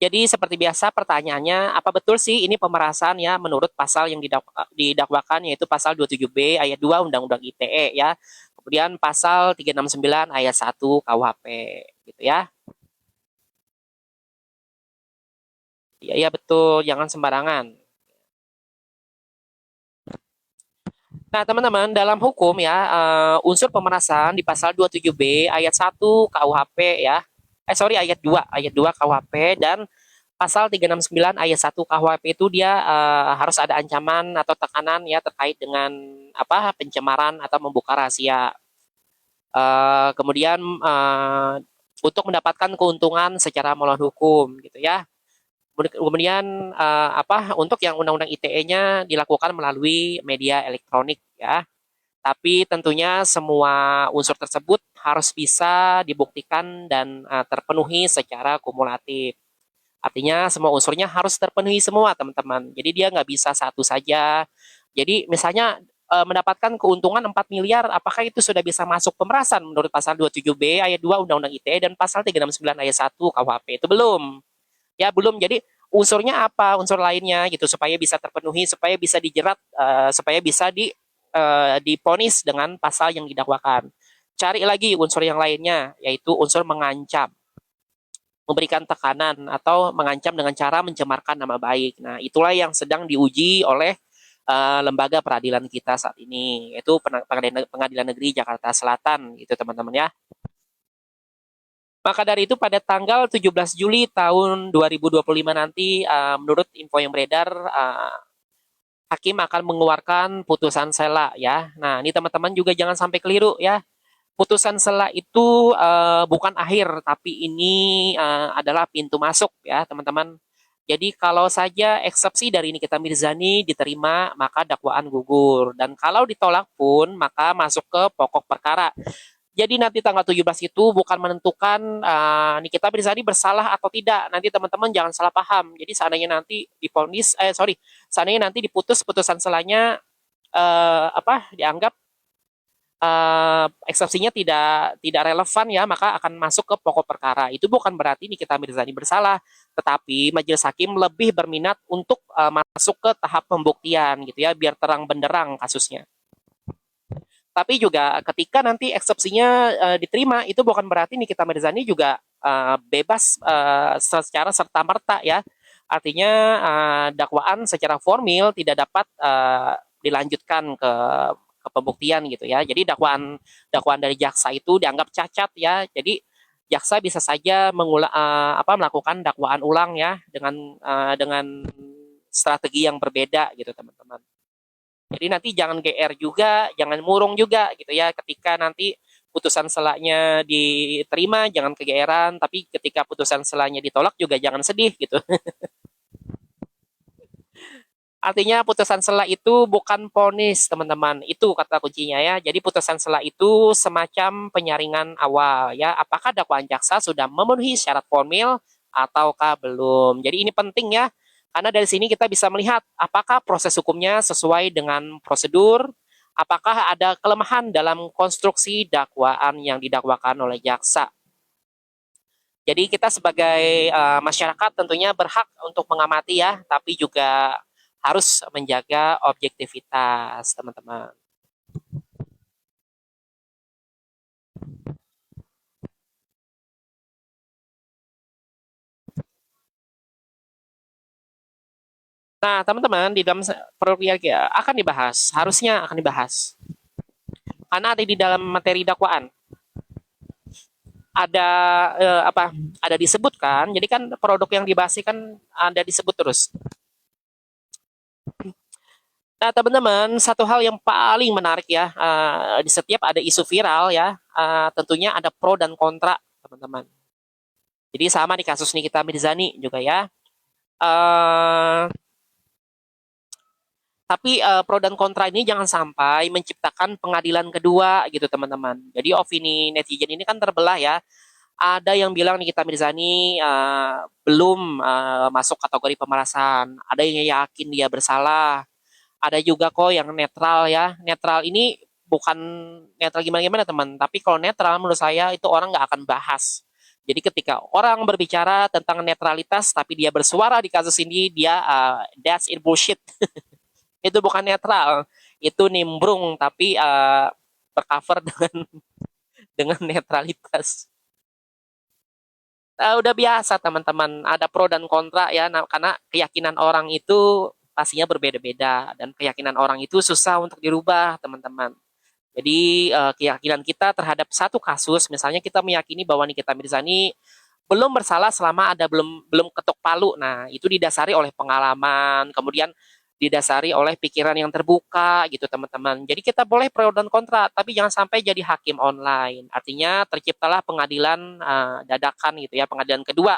Jadi seperti biasa pertanyaannya, apa betul sih ini pemerasan ya menurut pasal yang didakwakan yaitu pasal 27B ayat 2 Undang-Undang ITE ya. Kemudian pasal 369 ayat 1 KUHP gitu ya. Iya, iya betul, jangan sembarangan. Nah, teman-teman, dalam hukum ya, unsur pemerasan di pasal 27B ayat 1 KUHP ya. Ayat 2 KUHP dan pasal 369 ayat 1 KUHP itu dia harus ada ancaman atau tekanan ya terkait dengan apa pencemaran atau membuka rahasia. Kemudian untuk mendapatkan keuntungan secara melawan hukum gitu ya. Kemudian apa untuk yang undang-undang ITE-nya dilakukan melalui media elektronik ya. Tapi tentunya semua unsur tersebut harus bisa dibuktikan dan terpenuhi secara kumulatif. Artinya semua unsurnya harus terpenuhi semua, teman-teman. Jadi dia nggak bisa satu saja. Jadi misalnya mendapatkan keuntungan 4 miliar, apakah itu sudah bisa masuk pemerasan menurut pasal 27B ayat 2 Undang-Undang ITE dan pasal 369 ayat 1 KUHP? Itu belum. Ya, belum. Jadi unsurnya apa? Unsur lainnya gitu supaya bisa terpenuhi, supaya bisa dijerat, supaya bisa diponis dengan pasal yang didakwakan. Cari lagi unsur yang lainnya, yaitu unsur mengancam, memberikan tekanan atau mengancam dengan cara mencemarkan nama baik. Nah, itulah yang sedang diuji oleh lembaga peradilan kita saat ini, yaitu Pengadilan Negeri Jakarta Selatan, gitu teman-teman ya. Maka dari itu pada tanggal 17 Juli tahun 2025 nanti, menurut info yang beredar, hakim akan mengeluarkan putusan sela ya. Nah, ini teman-teman juga jangan sampai keliru ya. Putusan sela itu bukan akhir, tapi ini adalah pintu masuk ya, teman-teman. Jadi kalau saja eksepsi dari Nikita Mirzani diterima, maka dakwaan gugur. Dan kalau ditolak pun, maka masuk ke pokok perkara. Jadi nanti tanggal 17 itu bukan menentukan Nikita Mirzani bersalah atau tidak. Nanti teman-teman jangan salah paham. Jadi seandainya nanti seandainya nanti diputus putusan selanya apa dianggap eksepsinya tidak relevan ya, maka akan masuk ke pokok perkara. Itu bukan berarti Nikita Mirzani bersalah, tetapi majelis hakim lebih berminat untuk masuk ke tahap pembuktian gitu ya, biar terang benderang kasusnya. Tapi juga ketika nanti eksepsinya diterima, itu bukan berarti Nikita Mirzani juga bebas secara serta-merta ya. Artinya dakwaan secara formil tidak dapat dilanjutkan ke pembuktian gitu ya. Jadi dakwaan dakwaan dari jaksa itu dianggap cacat ya. Jadi jaksa bisa saja melakukan dakwaan ulang ya dengan strategi yang berbeda gitu teman-teman. Jadi nanti jangan GR juga, jangan murung juga gitu ya. Ketika nanti putusan selanya diterima, jangan kegeeran. Tapi ketika putusan selanya ditolak juga jangan sedih gitu. Artinya putusan sela itu bukan vonis, teman-teman. Itu kata kuncinya ya. Jadi putusan sela itu semacam penyaringan awal ya. Apakah dakwaan jaksa sudah memenuhi syarat formil ataukah belum. Jadi ini penting ya. Karena dari sini kita bisa melihat apakah proses hukumnya sesuai dengan prosedur, apakah ada kelemahan dalam konstruksi dakwaan yang didakwakan oleh jaksa. Jadi kita sebagai masyarakat tentunya berhak untuk mengamati ya, tapi juga harus menjaga objektivitas, teman-teman. Nah, teman-teman, di dalam proyek ya, akan dibahas, harusnya akan dibahas. Karena ada di dalam materi dakwaan. Ada apa? Ada disebutkan. Jadi kan produk yang dibahas kan ada disebut terus. Nah, teman-teman, satu hal yang paling menarik ya, di setiap ada isu viral ya, tentunya ada pro dan kontra, teman-teman. Jadi sama di kasus Nikita Mirzani juga ya. Uh, tapi pro dan kontra ini jangan sampai menciptakan pengadilan kedua gitu teman-teman. Jadi opini netizen ini kan terbelah ya. Ada yang bilang Nikita Mirzani belum masuk kategori pemerasan. Ada yang yakin dia bersalah. Ada juga kok yang netral ya. Netral ini bukan netral gimana-gimana teman. Tapi kalau netral menurut saya itu orang nggak akan bahas. Jadi ketika orang berbicara tentang netralitas tapi dia bersuara di kasus ini, dia that's it bullshit. Itu bukan netral, itu nimbrung tapi bercover dengan netralitas. Udah biasa teman-teman, ada pro dan kontra ya, karena keyakinan orang itu pastinya berbeda-beda dan keyakinan orang itu susah untuk dirubah teman-teman. Jadi keyakinan kita terhadap satu kasus, misalnya kita meyakini bahwa Nikita Mirzani belum bersalah selama ada belum belum ketok palu. Nah, itu didasari oleh pengalaman, kemudian didasari oleh pikiran yang terbuka gitu teman-teman. Jadi kita boleh pro dan kontra, tapi jangan sampai jadi hakim online. Artinya terciptalah pengadilan dadakan gitu ya, pengadilan kedua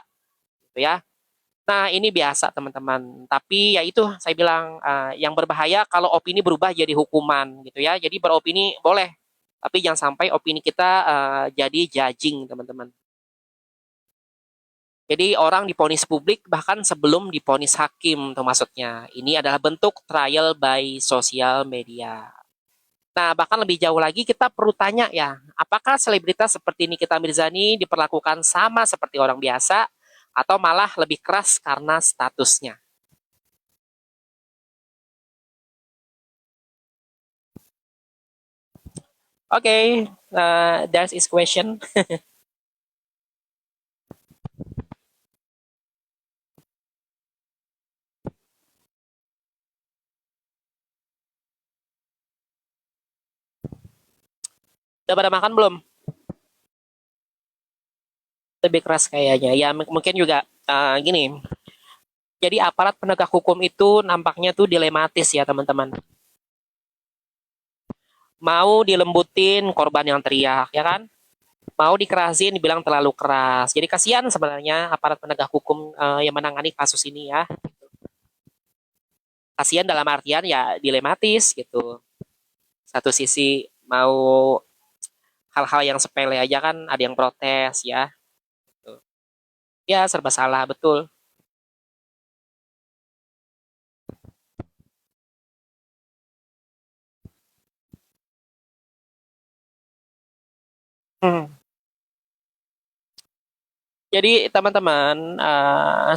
gitu ya. Nah, ini biasa teman-teman. Tapi ya itu saya bilang yang berbahaya kalau opini berubah jadi hukuman gitu ya. Jadi beropini boleh, tapi jangan sampai opini kita jadi judging teman-teman. Jadi orang diponis publik bahkan sebelum diponis hakim tuh maksudnya. Ini adalah bentuk trial by sosial media. Nah, bahkan lebih jauh lagi kita perlu tanya ya, apakah selebritas seperti Nikita Mirzani diperlakukan sama seperti orang biasa atau malah lebih keras karena statusnya? Oke, that's his question. Udah pada makan belum? Lebih keras kayaknya. Ya mungkin juga gini. Jadi aparat penegak hukum itu nampaknya tuh dilematis ya teman-teman. Mau dilembutin korban yang teriak ya kan? Mau dikerasin dibilang terlalu keras. Jadi kasihan sebenarnya aparat penegak hukum yang menangani kasus ini ya. Kasihan dalam artian ya dilematis gitu. Satu sisi mau hal-hal yang sepele aja kan ada yang protes ya. Gitu. Ya serba salah betul. Hmm. Jadi teman-teman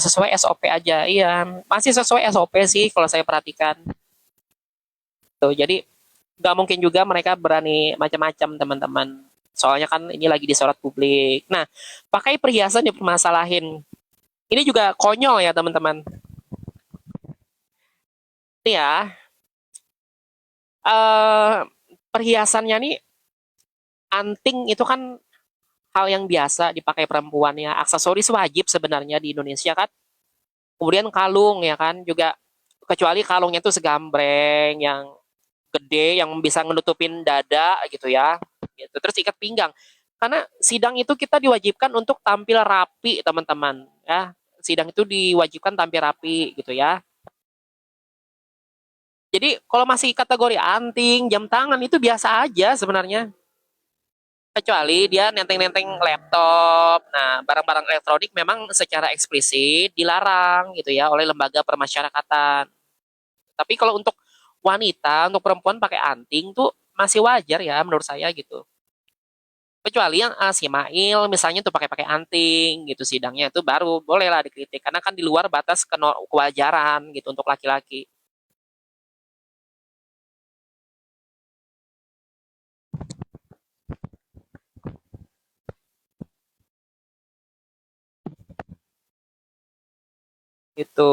sesuai SOP aja, iya masih sesuai SOP sih kalau saya perhatikan. Tuh, jadi nggak mungkin juga mereka berani macam-macam teman-teman. Soalnya kan ini lagi disorot publik. Nah, pakai perhiasan dipermasalahin. Ini juga konyol ya teman-teman. Ini ya, eh perhiasannya nih anting itu kan hal yang biasa dipakai perempuan ya. Aksesoris wajib sebenarnya di Indonesia kan. Kemudian kalung ya kan juga kecuali kalungnya itu segambreng yang gede yang bisa nutupin dada gitu ya. Gitu. Terus ikat pinggang. Karena sidang itu kita diwajibkan untuk tampil rapi, teman-teman, ya. Sidang itu diwajibkan tampil rapi gitu ya. Jadi kalau masih kategori anting, jam tangan itu biasa aja sebenarnya. Kecuali dia nenteng-nenteng laptop. Nah, barang-barang elektronik memang secara eksplisit dilarang gitu ya oleh lembaga permasyarakatan. Tapi kalau untuk wanita, untuk perempuan pakai anting tuh masih wajar ya menurut saya gitu. Kecuali yang si Mail misalnya tuh pakai-pakai anting gitu sidangnya itu baru bolehlah dikritik karena kan di luar batas kewajaran gitu untuk laki-laki. Gitu.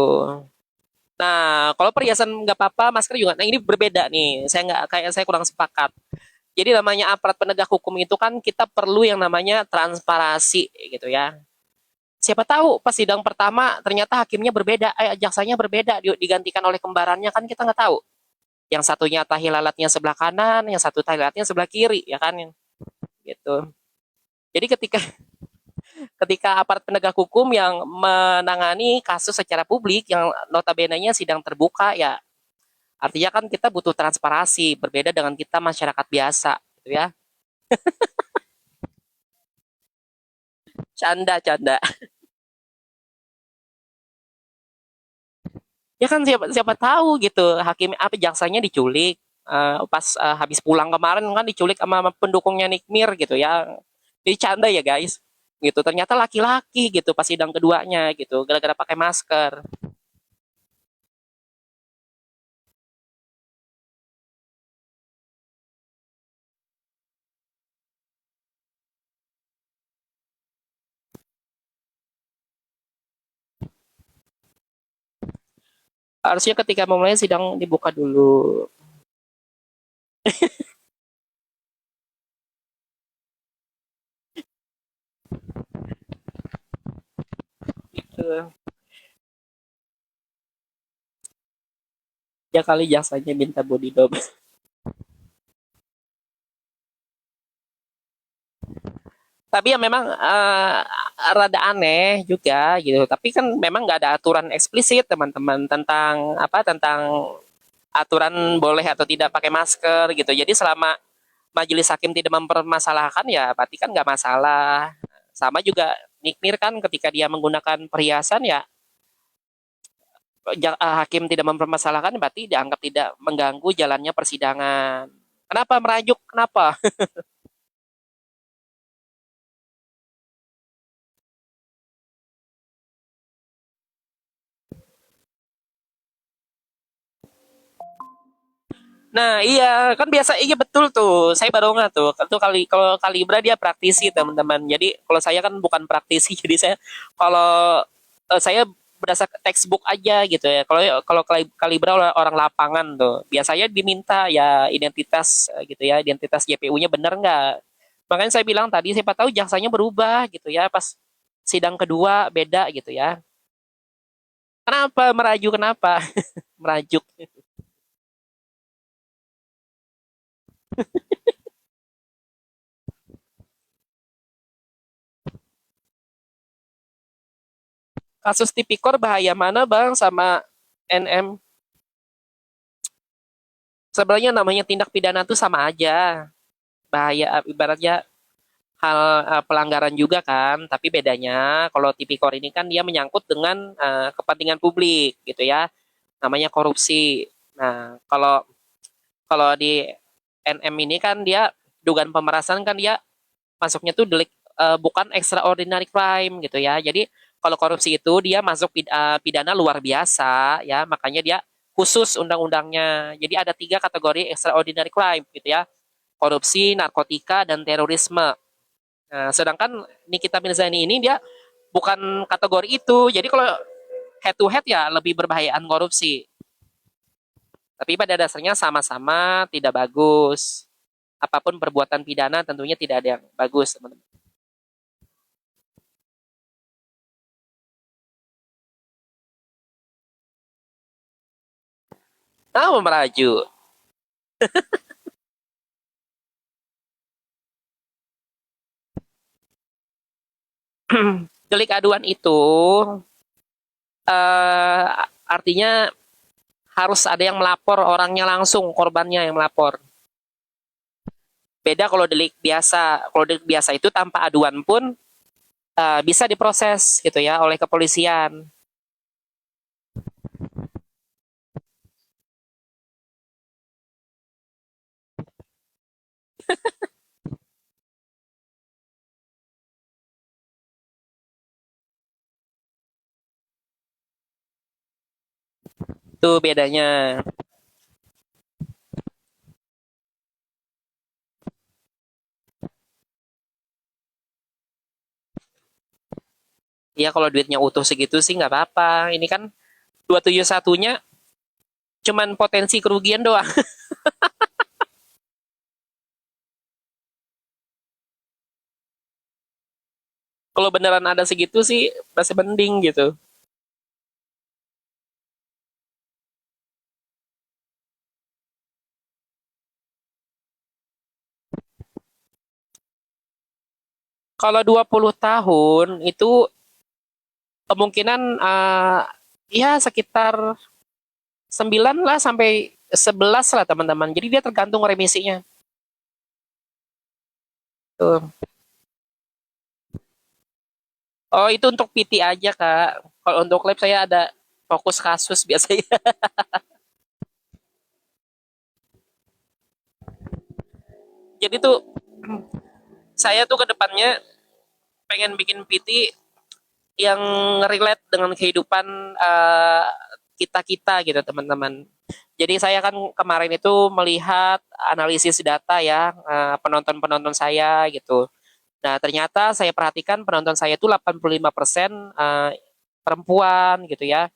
Nah, kalau perhiasan nggak apa-apa, masker juga. Nah, ini berbeda nih. Saya nggak kayak saya kurang sepakat. Jadi namanya aparat penegak hukum itu kan kita perlu yang namanya transparansi gitu ya. Siapa tahu pas sidang pertama ternyata hakimnya berbeda, jaksanya berbeda digantikan oleh kembarannya kan kita nggak tahu. Yang satunya tahi lalatnya sebelah kanan, yang satu tahi lalatnya sebelah kiri ya kan gitu. Jadi ketika ketika aparat penegak hukum yang menangani kasus secara publik yang notabene-nya sidang terbuka ya artinya kan kita butuh transparansi berbeda dengan kita masyarakat biasa gitu ya. Canda. Ya kan siapa siapa tahu gitu hakim apa jaksanya diculik pas habis pulang kemarin kan diculik sama pendukungnya Nikmir gitu ya. Jadi canda ya guys. gitu. Ternyata laki-laki gitu pas sidang keduanya gitu, gara-gara pakai masker. Harusnya ketika memulai sidang dibuka dulu. Gitu. Ya kali jasanya minta body double. Tapi ya memang rada aneh juga gitu. Tapi kan memang nggak ada aturan eksplisit teman-teman tentang apa tentang aturan boleh atau tidak pakai masker gitu. Jadi selama majelis hakim tidak mempermasalahkan ya berarti kan nggak masalah. Sama juga Nikmir kan ketika dia menggunakan perhiasan ya hakim tidak mempermasalahkan berarti dianggap tidak mengganggu jalannya persidangan. Kenapa merajuk? Kenapa? Nah, iya, kan biasa iya betul tuh. Saya baru nggak tuh. Tuh kali kalau Kalibra dia praktisi, teman-teman. Jadi kalau saya kan bukan praktisi, jadi saya kalau saya berdasarkan textbook aja gitu ya. Kalau kalau Kalibra orang lapangan tuh, biasanya diminta ya identitas gitu ya, identitas JPU-nya bener nggak. Makanya saya bilang tadi siapa tahu jaksanya berubah gitu ya pas sidang kedua beda gitu ya. Kenapa merajuk kenapa? Merajuk. Kasus tipikor bahaya mana bang sama NM? Sebenarnya namanya tindak pidana tuh sama aja. Bahaya ibaratnya hal pelanggaran juga kan, tapi bedanya kalau tipikor ini kan dia menyangkut dengan kepentingan publik gitu ya. Namanya korupsi. Nah, kalau kalau di NM ini kan dia dugaan pemerasan kan dia masuknya tuh delik bukan extraordinary crime gitu ya. Jadi kalau korupsi itu dia masuk pidana luar biasa ya, makanya dia khusus undang-undangnya. Jadi ada tiga kategori extraordinary crime gitu ya. Korupsi, narkotika, dan terorisme. Nah, sedangkan Nikita Mirzani ini dia bukan kategori itu. Jadi kalau head to head ya lebih berbahayaan korupsi. Tapi pada dasarnya sama-sama tidak bagus. Apapun perbuatan pidana tentunya tidak ada yang bagus, teman-teman. Ah, meraju. Delik aduan itu eh, artinya harus ada yang melapor orangnya langsung, korbannya yang melapor. Beda kalau delik biasa. Kalau delik biasa itu tanpa aduan pun bisa diproses gitu ya oleh kepolisian. Itu bedanya. Ya kalau duitnya utuh segitu sih nggak apa-apa. Ini kan 271-nya cuman potensi kerugian doang. Kalau beneran ada segitu sih masih mending gitu. Kalau 20 tahun itu kemungkinan ya sekitar 9 lah sampai 11 lah teman-teman. Jadi dia tergantung remisinya. Tuh. Oh itu untuk PT aja kak. Kalau untuk lab saya ada fokus kasus biasanya. Jadi tuh saya tuh ke depannya pengen bikin PT yang relate dengan kehidupan kita-kita gitu teman-teman. Jadi saya kan kemarin itu melihat analisis data ya penonton-penonton saya gitu. Nah, ternyata saya perhatikan penonton saya itu 85% perempuan gitu ya.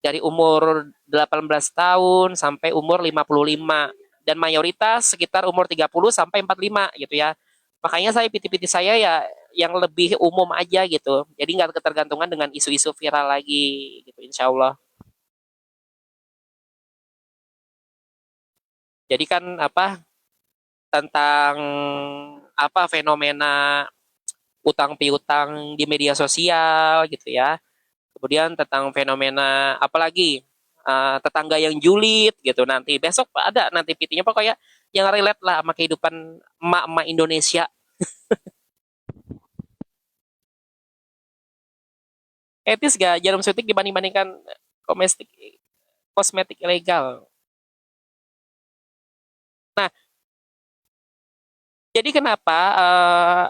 Dari umur 18 tahun sampai umur 55 dan mayoritas sekitar umur 30 sampai 45 gitu ya. Makanya saya PT-PT saya ya yang lebih umum aja gitu. Jadi nggak ketergantungan dengan isu-isu viral lagi gitu insya Allah. Jadi kan apa tentang apa fenomena utang piutang di media sosial gitu ya. Kemudian tentang fenomena apalagi tetangga yang julid gitu nanti besok ada nanti PT-nya pokoknya yang relate lah sama kehidupan emak-emak Indonesia. Etis gak jarum suntik dibanding-bandingkan kosmetik kosmetik ilegal? Nah, jadi kenapa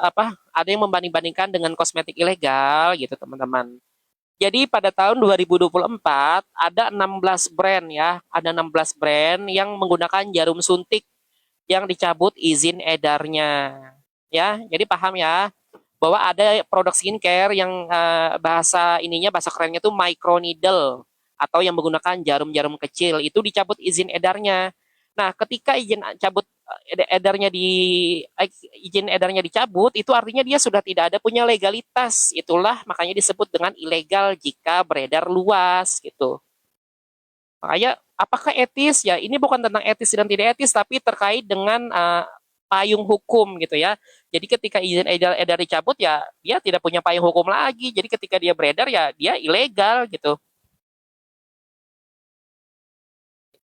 apa ada yang membanding-bandingkan dengan kosmetik ilegal gitu teman-teman? Jadi pada tahun 2024 ada 16 brand ya, ada 16 brand yang menggunakan jarum suntik yang dicabut izin edarnya. Ya, jadi paham ya bahwa ada produk skincare yang bahasa ininya bahasa kerennya tuh microneedle atau yang menggunakan jarum-jarum kecil itu dicabut izin edarnya. Nah, ketika edarnya di izin edarnya dicabut, itu artinya dia sudah tidak ada punya legalitas. Itulah makanya disebut dengan ilegal jika beredar luas gitu. Makanya apakah etis? Ya, ini bukan tentang etis dan tidak etis, tapi terkait dengan payung hukum gitu ya. Jadi ketika izin edar dicabut ya, dia tidak punya payung hukum lagi. Jadi ketika dia beredar ya, dia ilegal gitu.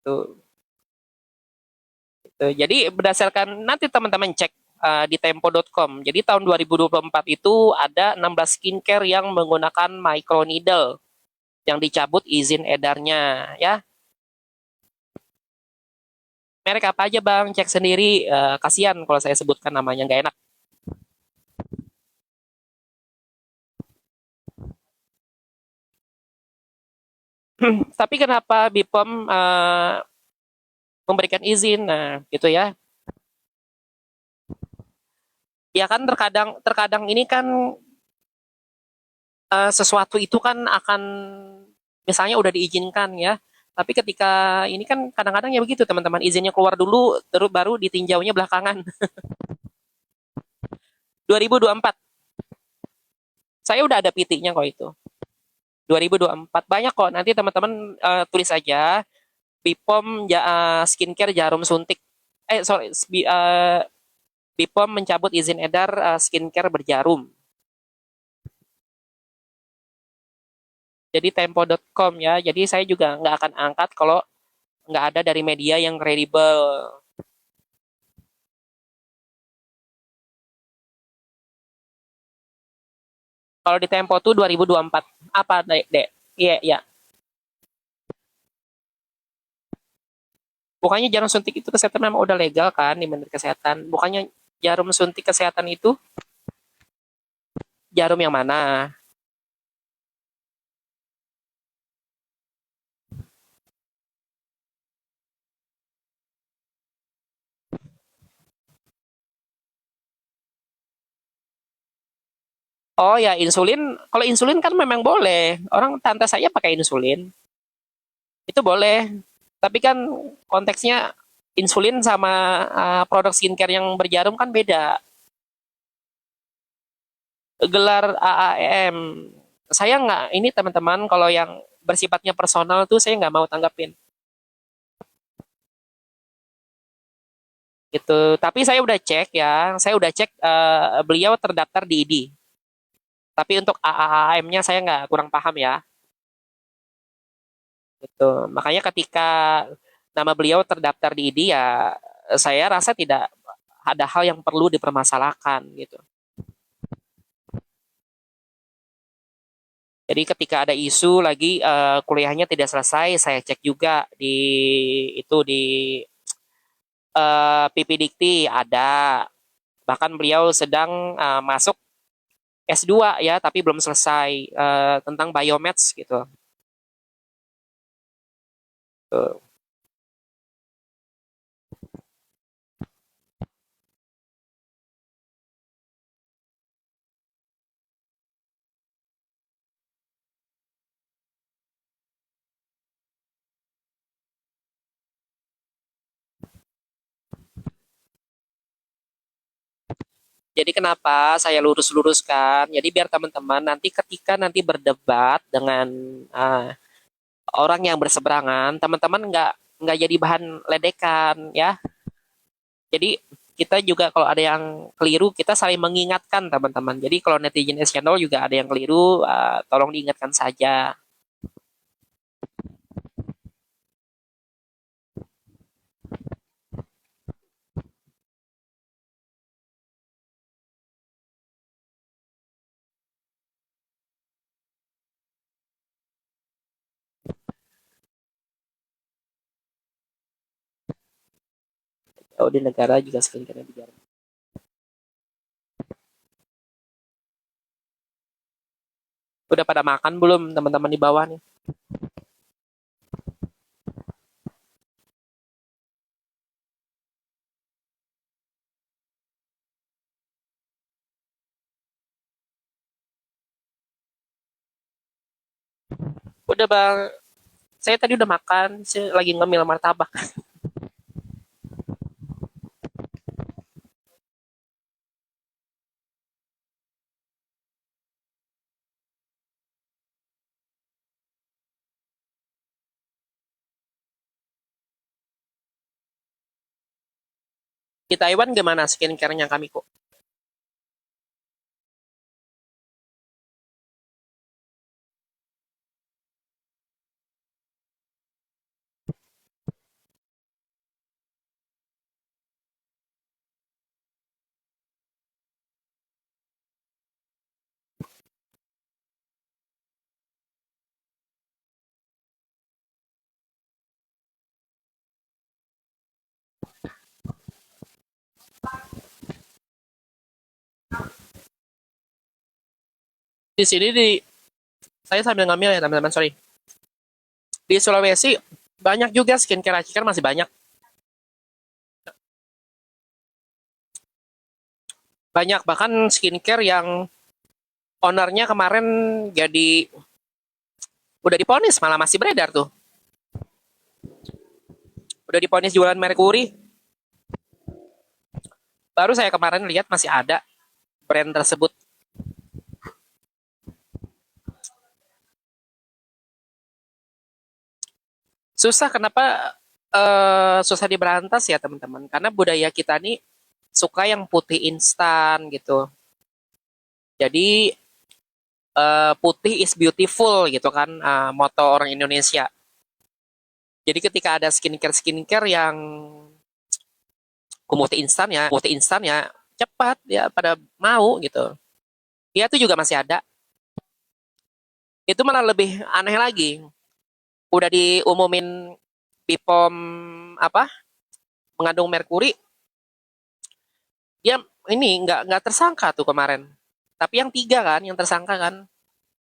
Tuh. Gitu. Jadi berdasarkan nanti teman-teman cek di tempo.com. Jadi tahun 2024 itu ada 16 skincare yang menggunakan microneedle yang dicabut izin edarnya ya. Merek apa aja bang? Cek sendiri. Kasihan kalau saya sebutkan namanya nggak enak. Tapi kenapa BPOM memberikan izin? Nah, gitu ya. Ya kan terkadang terkadang ini kan sesuatu itu kan akan misalnya udah diizinkan ya. Tapi ketika ini kan kadang-kadang ya begitu teman-teman izinnya keluar dulu terus baru ditinjaunya belakangan. 2024 saya udah ada PT-nya kok itu. 2024 banyak kok nanti teman-teman tulis aja BPOM skincare jarum suntik. Sorry, BPOM mencabut izin edar skincare berjarum. Jadi tempo.com ya. Jadi saya juga nggak akan angkat kalau nggak ada dari media yang kredibel. Kalau di Tempo tuh 2024. Apa, Dek? Iya, iya. Bukannya jarum suntik itu kesehatan memang udah legal kan di Menteri Kesehatan. Bukannya jarum suntik kesehatan itu jarum yang mana? Oh ya, insulin. Kalau insulin kan memang boleh. Orang tante saya pakai insulin. Itu boleh. Tapi kan konteksnya insulin sama produk skincare yang berjarum kan beda. Gelar AAEM. Saya nggak, ini teman-teman, kalau yang bersifatnya personal tuh saya nggak mau tanggapin. Gitu. Tapi saya udah cek ya, saya udah cek beliau terdaftar di ID. Tapi untuk AAM-nya saya nggak kurang paham ya. Gitu. Makanya ketika nama beliau terdaftar di ID ya, saya rasa tidak ada hal yang perlu dipermasalahkan gitu. Jadi ketika ada isu lagi kuliahnya tidak selesai, saya cek juga di itu di PP Dikti ada. Bahkan beliau sedang masuk S2 ya, tapi belum selesai tentang biomaths gitu. Tuh. Jadi kenapa saya lurus-luruskan? Jadi biar teman-teman nanti ketika nanti berdebat dengan uh, orang yang berseberangan, teman-teman nggak jadi bahan ledekan ya. Jadi kita juga kalau ada yang keliru, kita saling mengingatkan teman-teman. Jadi kalau netizen channel juga ada yang keliru, tolong diingatkan saja. Oh, di negara juga skincare di Jerman. Udah pada makan belum teman-teman di bawah nih? Udah bang, saya tadi udah makan, saya lagi ngemil martabak. Di Taiwan gimana skincare-nya kami kok? Di sini saya sambil ngambil ya teman-teman, sorry. Di Sulawesi banyak juga skincare racikan masih banyak. Banyak bahkan skincare yang ownernya kemarin jadi udah diponis malah masih beredar tuh. Udah diponis jualan merkuri. Baru saya kemarin lihat masih ada brand tersebut. Susah kenapa susah diberantas ya teman-teman? Karena budaya kita nih suka yang putih instan gitu. Jadi putih is beautiful gitu kan, moto orang Indonesia. Jadi ketika ada skincare yang putih instan ya cepat ya pada mau gitu. Dia tuh juga masih ada. Itu malah lebih aneh lagi. Udah diumumin Bepom apa mengandung merkuri, dia ini nggak tersangka tuh kemarin. Tapi yang tiga kan, yang tersangka kan.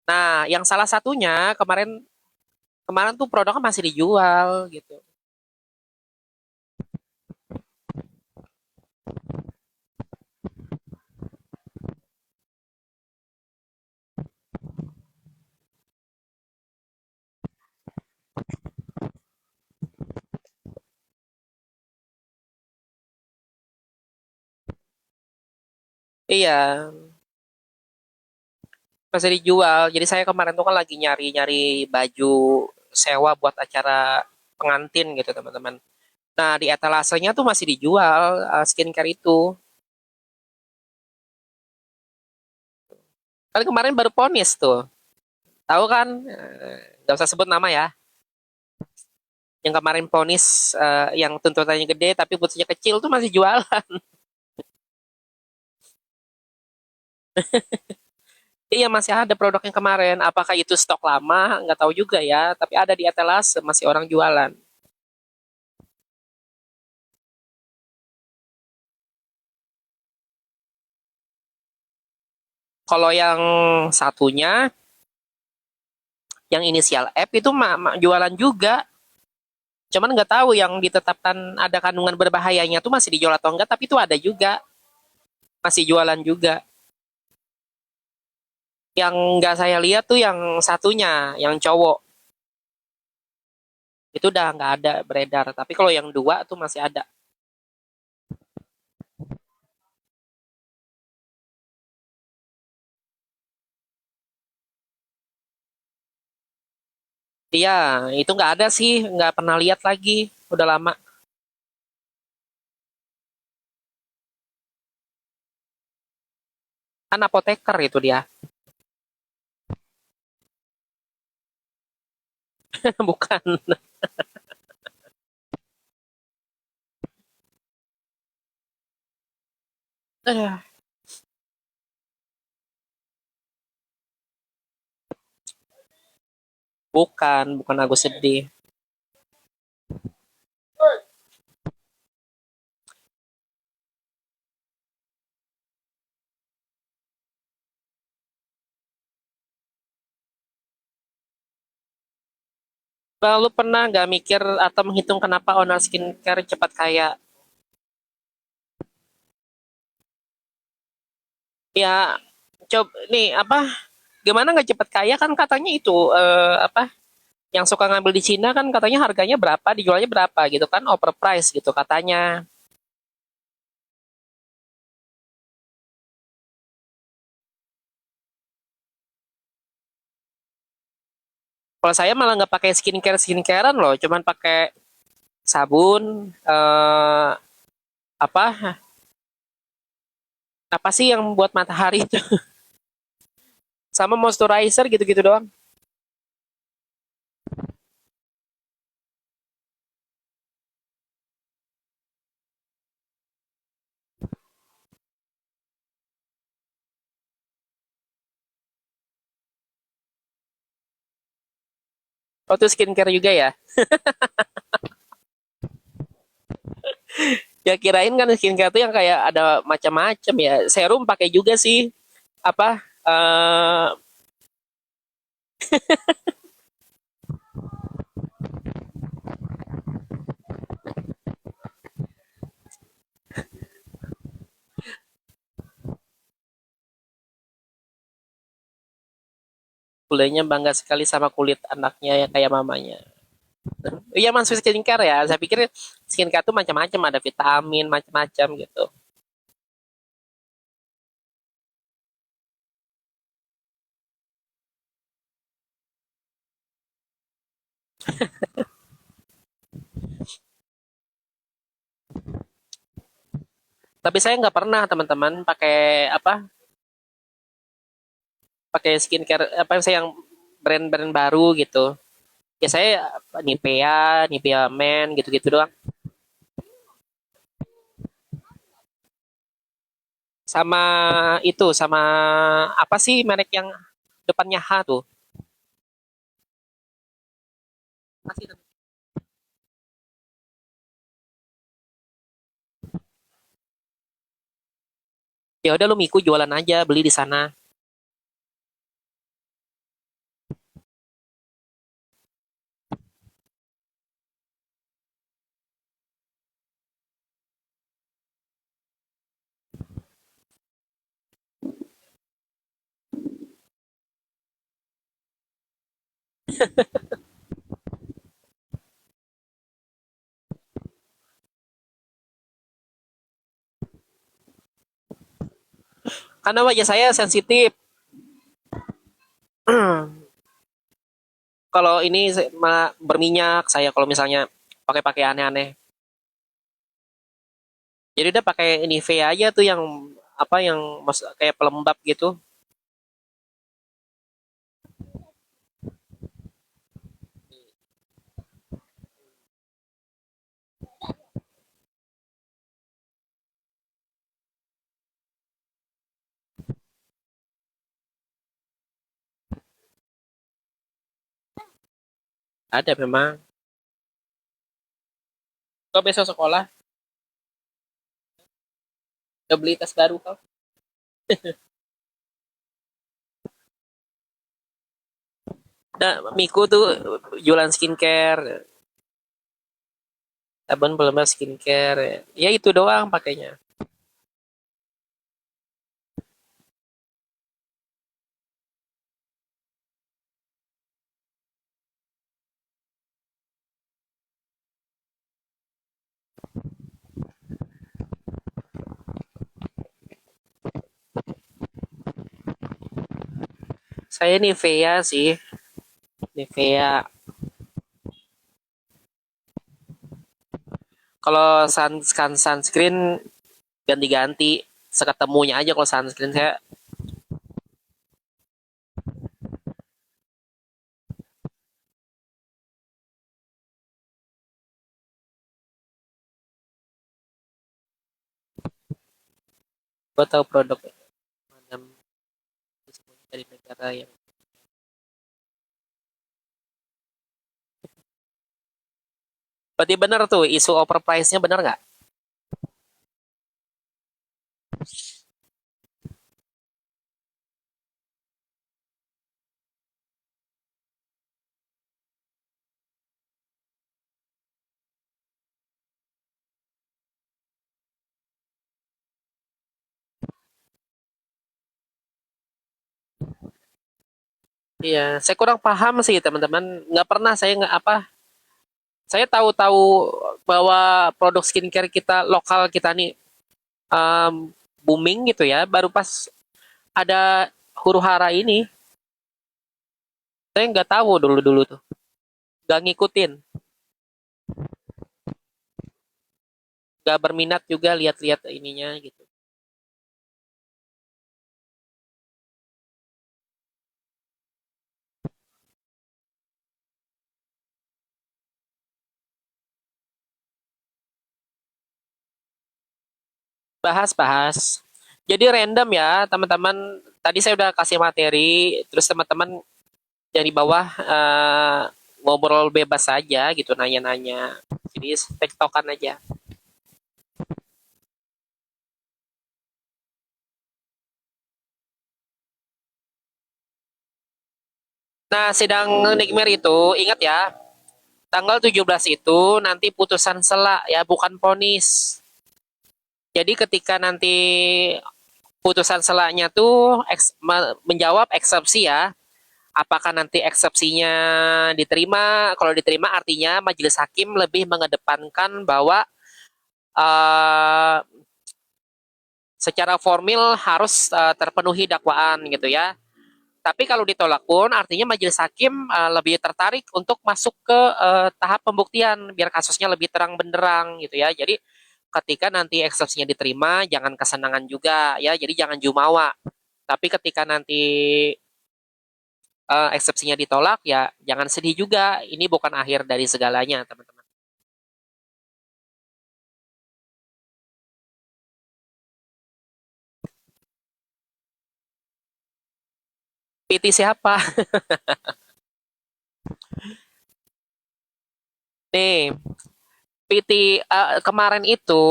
Nah, yang salah satunya kemarin kemarin tuh produknya masih dijual gitu. Iya, masih dijual. Jadi saya kemarin tuh kan lagi nyari-nyari baju sewa buat acara pengantin gitu teman-teman. Nah di etalasenya tuh masih dijual skincare itu. Kan kemarin baru ponis tuh. Tahu kan? Gak usah sebut nama ya. Yang kemarin ponis yang tuntutannya gede tapi putusnya kecil tuh masih jual. Iya masih ada produk yang kemarin. Apakah itu stok lama? Nggak tahu juga ya. Tapi ada di etalase masih orang jualan. Kalau yang satunya, yang inisial F itu jualan juga. Cuman nggak tahu yang ditetapkan ada kandungan berbahayanya tuh masih dijual atau enggak, tapi itu ada juga, masih jualan juga. Yang nggak saya lihat tuh yang satunya, yang cowok. Itu udah nggak ada beredar. Tapi kalau yang dua tuh masih ada. Iya, itu nggak ada sih, nggak pernah lihat lagi. Udah lama. Kan apoteker itu dia. Bukan. Eh, bukan aku sedih. Lalu pernah nggak mikir atau menghitung kenapa owner skincare cepat kaya? Ya, coba nih apa? Gimana nggak cepat kaya kan katanya itu apa? Yang suka ngambil di Cina kan katanya harganya berapa, dijualnya berapa gitu kan, overprice gitu katanya. Kalau saya malah nggak pakai skincarean loh, cuman pakai sabun, apa apa sih yang buat matahari itu, sama moisturizer gitu-gitu doang. Oh, itu skincare juga ya? Ya kirain kan skincare tuh yang kayak ada macam-macam ya. Serum pakai juga sih. Apa? Kulenya bangga sekali sama kulit anaknya ya kayak mamanya. Iya masuk skincare ya. Saya pikir skincare tuh macam-macam, ada vitamin macam-macam gitu. Tapi saya nggak pernah teman-teman pakai apa? Pakai skincare apa saya yang brand-brand baru gitu. Ya saya Nivea, Nivea Men gitu-gitu doang. Sama itu, sama apa sih merek yang depannya H tuh? Masih ya udah lu Miku jualan aja, beli di sana. Karena wajah saya sensitif. Kalau ini malah berminyak saya kalau misalnya pakai aneh-aneh. Jadi udah pakai Nivea aja tuh yang apa yang kayak pelembab gitu. Ada memang. Kau besok sekolah udah beli tas baru kau? Nah, Miku tuh jualan skincare, sabun pelembab skincare. Ya itu doang pakainya. Saya Nivea sih, Nivea. Kalau sunscreen ganti-ganti, seketemunya aja kalau sunscreen saya. Gue tahu produk macam dari negara yang. Berarti bener tuh isu overprice-nya bener nggak? Iya, saya kurang paham sih teman-teman. Nggak pernah saya nggak apa. Saya tahu-tahu bahwa produk skincare kita lokal kita nih booming gitu ya. Baru pas ada huru hara ini, saya nggak tahu dulu-dulu tuh, nggak ngikutin, nggak berminat juga lihat-lihat ininya gitu. Bahas-bahas. Jadi random ya teman-teman. Tadi saya udah kasih materi, terus teman-teman dari bawah ngobrol bebas saja gitu, nanya-nanya. Jadi tektokan aja. Nah, sidang Nikmir itu ingat ya, tanggal 17 itu nanti putusan sela ya, bukan vonis. Jadi ketika nanti putusan selanya tuh menjawab eksepsi ya, apakah nanti eksepsinya diterima? Kalau diterima artinya majelis hakim lebih mengedepankan bahwa uh, secara formil harus terpenuhi dakwaan gitu ya. Tapi kalau ditolak pun artinya majelis hakim lebih tertarik untuk masuk ke tahap pembuktian biar kasusnya lebih terang benderang gitu ya. Jadi ketika nanti eksepsinya diterima jangan kesenangan juga ya. Jadi jangan jumawa. Tapi ketika nanti eksepsinya ditolak ya jangan sedih juga. Ini bukan akhir dari segalanya, teman-teman. PT siapa? Nih, PT kemarin itu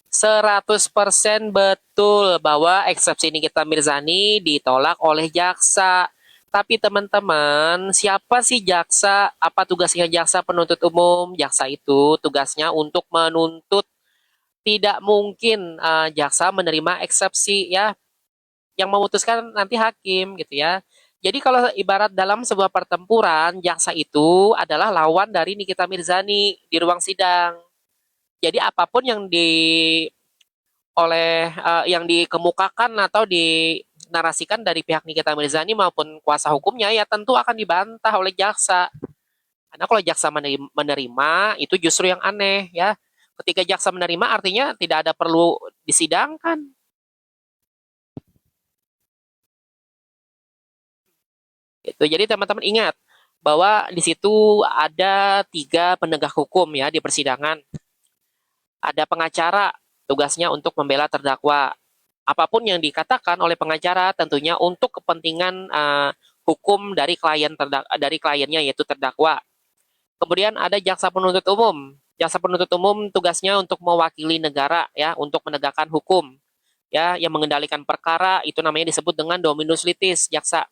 100% betul bahwa eksepsi Nikita Mirzani ditolak oleh jaksa. Tapi teman-teman, siapa sih jaksa? Apa tugasnya jaksa penuntut umum? Jaksa itu tugasnya untuk menuntut. Tidak mungkin jaksa menerima eksepsi ya. Yang memutuskan nanti hakim gitu ya. Jadi kalau ibarat dalam sebuah pertempuran, jaksa itu adalah lawan dari Nikita Mirzani di ruang sidang. Jadi apapun yang yang dikemukakan atau dinarasikan dari pihak Nikita Mirzani maupun kuasa hukumnya ya tentu akan dibantah oleh jaksa. Karena kalau jaksa menerima itu justru yang aneh ya. Ketika jaksa menerima artinya tidak ada perlu disidangkan. Itu jadi teman-teman ingat bahwa di situ ada 3 penegak hukum ya di persidangan. Ada pengacara, tugasnya untuk membela terdakwa. Apapun yang dikatakan oleh pengacara tentunya untuk kepentingan hukum dari dari kliennya yaitu terdakwa. Kemudian ada jaksa penuntut umum. Jaksa penuntut umum tugasnya untuk mewakili negara ya, untuk menegakkan hukum. Ya, yang mengendalikan perkara itu namanya disebut dengan dominus litis, jaksa.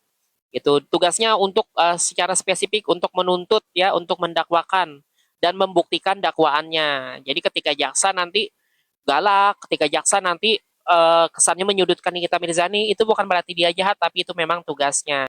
Itu tugasnya untuk secara spesifik untuk menuntut ya, untuk mendakwakan dan membuktikan dakwaannya. Jadi ketika jaksa nanti galak, ketika jaksa nanti kesannya menyudutkan Nikita Mirzani, itu bukan berarti dia jahat, tapi itu memang tugasnya.